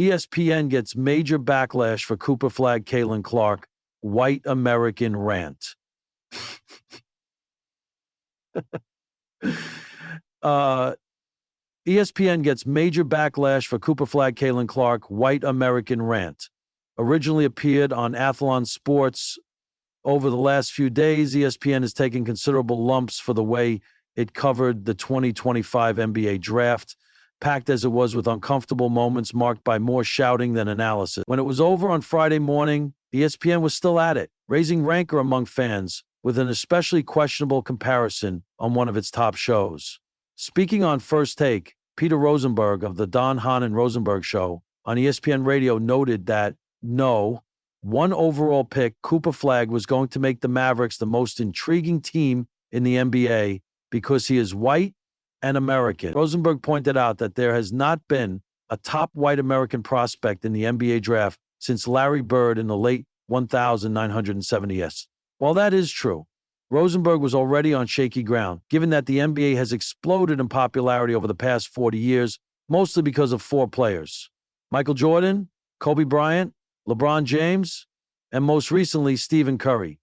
ESPN gets major backlash for Cooper Flagg, Caitlin Clark, white American rant. ESPN gets major backlash for Cooper Flagg, Caitlin Clark, white American rant. Originally appeared on Athlon Sports. Over the last few days, ESPN has taken considerable lumps for the way it covered the 2025 NBA draft, packed as it was with uncomfortable moments marked by more shouting than analysis. When it was over on Friday morning, ESPN was still at it, raising rancor among fans with an especially questionable comparison on one of its top shows. Speaking on First Take, Peter Rosenberg of the Hahn and Rosenberg Show on ESPN Radio noted that, no, one overall pick, Cooper Flagg, was going to make the Mavericks the most intriguing team in the NBA because he is white and American. Rosenberg pointed out that there has not been a top white American prospect in the NBA draft since Larry Bird in the late 1970s. While that is true, Rosenberg was already on shaky ground, given that the NBA has exploded in popularity over the past 40 years, mostly because of four players: Michael Jordan, Kobe Bryant, LeBron James, and most recently, Stephen Curry.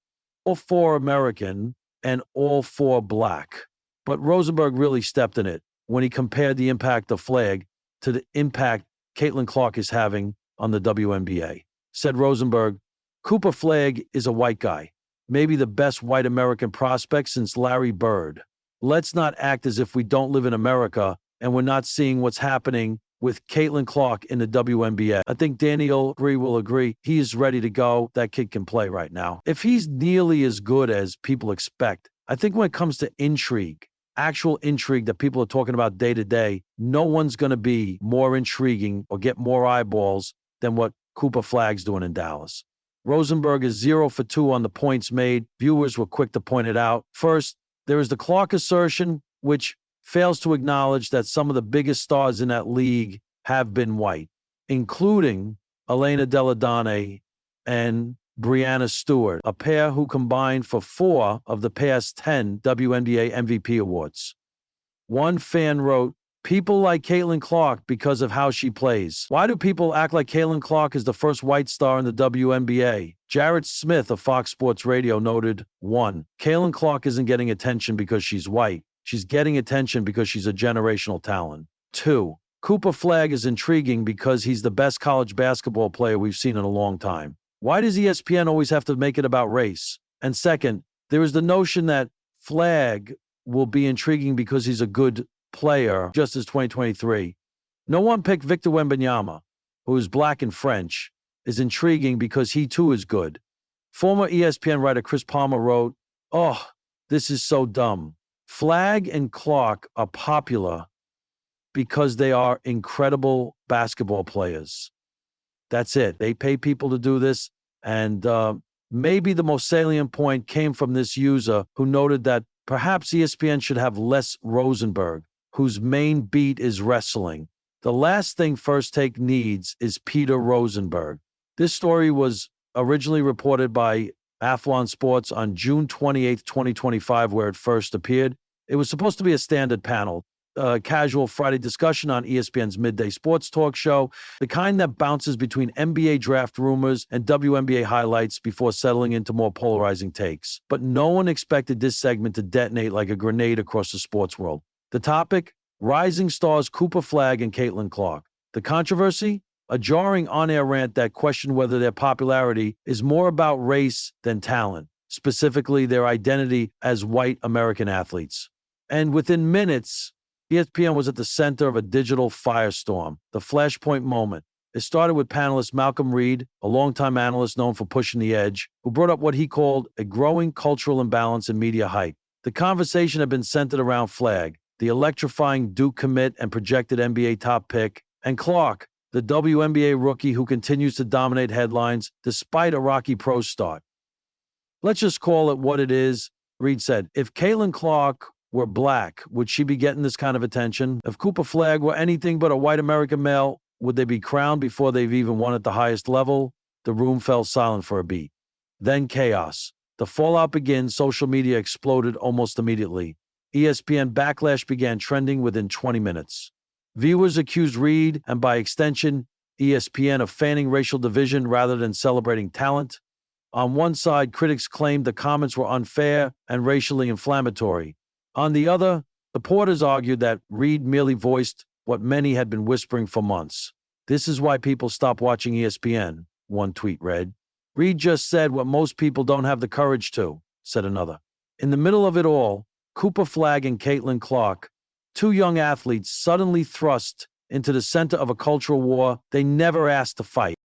All four American and all four black. But Rosenberg really stepped in it when he compared the impact of Flagg to the impact Caitlin Clark is having on the WNBA. Said Rosenberg, Cooper Flagg is a white guy, maybe the best white American prospect since Larry Bird. Let's not act as if we don't live in America and we're not seeing what's happening with Caitlin Clark in the WNBA. I think Danny will agree. He is ready to go. That kid can play right now. If he's nearly as good as people expect, I think when it comes to intrigue, actual intrigue that people are talking about day to day, no one's going to be more intriguing or get more eyeballs than what Cooper Flagg's doing in Dallas. Rosenberg is 0 for 2 on the points made. Viewers were quick to point it out. First, there is the Clark assertion, which fails to acknowledge that some of the biggest stars in that league have been white, including Elena Deladonne and Brianna Stewart, a pair who combined for 4 of the past 10 WNBA MVP awards. One fan wrote, "People like Caitlin Clark because of how she plays. Why do people act like Caitlin Clark is the first white star in the WNBA?" Jarrett Smith of Fox Sports Radio noted, 1, Caitlin Clark isn't getting attention because she's white. She's getting attention because she's a generational talent. 2, Cooper Flagg is intriguing because he's the best college basketball player we've seen in a long time. Why does ESPN always have to make it about race? And second, there is the notion that Flagg will be intriguing because he's a good player, just as 2023. No one picked Victor Wembanyama, who is black and French, is intriguing because he too is good. Former ESPN writer Chris Palmer wrote, "Oh, this is so dumb. Flagg and Clark are popular because they are incredible basketball players. That's it. They pay people to do this." And maybe the most salient point came from this user who noted that perhaps ESPN should have less Rosenberg, whose main beat is wrestling. The last thing First Take needs is Peter Rosenberg. This story was originally reported by Athlon Sports on June 28, 2025, where it first appeared. It was supposed to be a standard panel, a casual Friday discussion on ESPN's midday sports talk show, the kind that bounces between NBA draft rumors and WNBA highlights before settling into more polarizing takes. But no one expected this segment to detonate like a grenade across the sports world. The topic? Rising stars Cooper Flagg and Caitlin Clark. The controversy? A jarring on-air rant that questioned whether their popularity is more about race than talent, specifically their identity as white American athletes. And within minutes, ESPN was at the center of a digital firestorm, the flashpoint moment. It started with panelist Malcolm Reed, a longtime analyst known for pushing the edge, who brought up what he called a growing cultural imbalance in media hype. The conversation had been centered around Flagg, the electrifying Duke commit and projected NBA top pick, and Clark, the WNBA rookie who continues to dominate headlines despite a rocky pro start. "Let's just call it what it is," Reed said. "If Caitlin Clark were black, would she be getting this kind of attention? If Cooper Flagg were anything but a white American male, would they be crowned before they've even won at the highest level?" The room fell silent for a beat. Then chaos. The fallout begins. Social media exploded almost immediately. ESPN Backlash began trending within 20 minutes. Viewers accused Reed, and by extension, ESPN of fanning racial division rather than celebrating talent. On one side, critics claimed the comments were unfair and racially inflammatory. On the other, supporters argued that Reed merely voiced what many had been whispering for months. "This is why people stop watching ESPN," one tweet read. "Reed just said what most people don't have the courage to," said another. In the middle of it all, Cooper Flagg and Caitlin Clark, two young athletes suddenly thrust into the center of a cultural war they never asked to fight.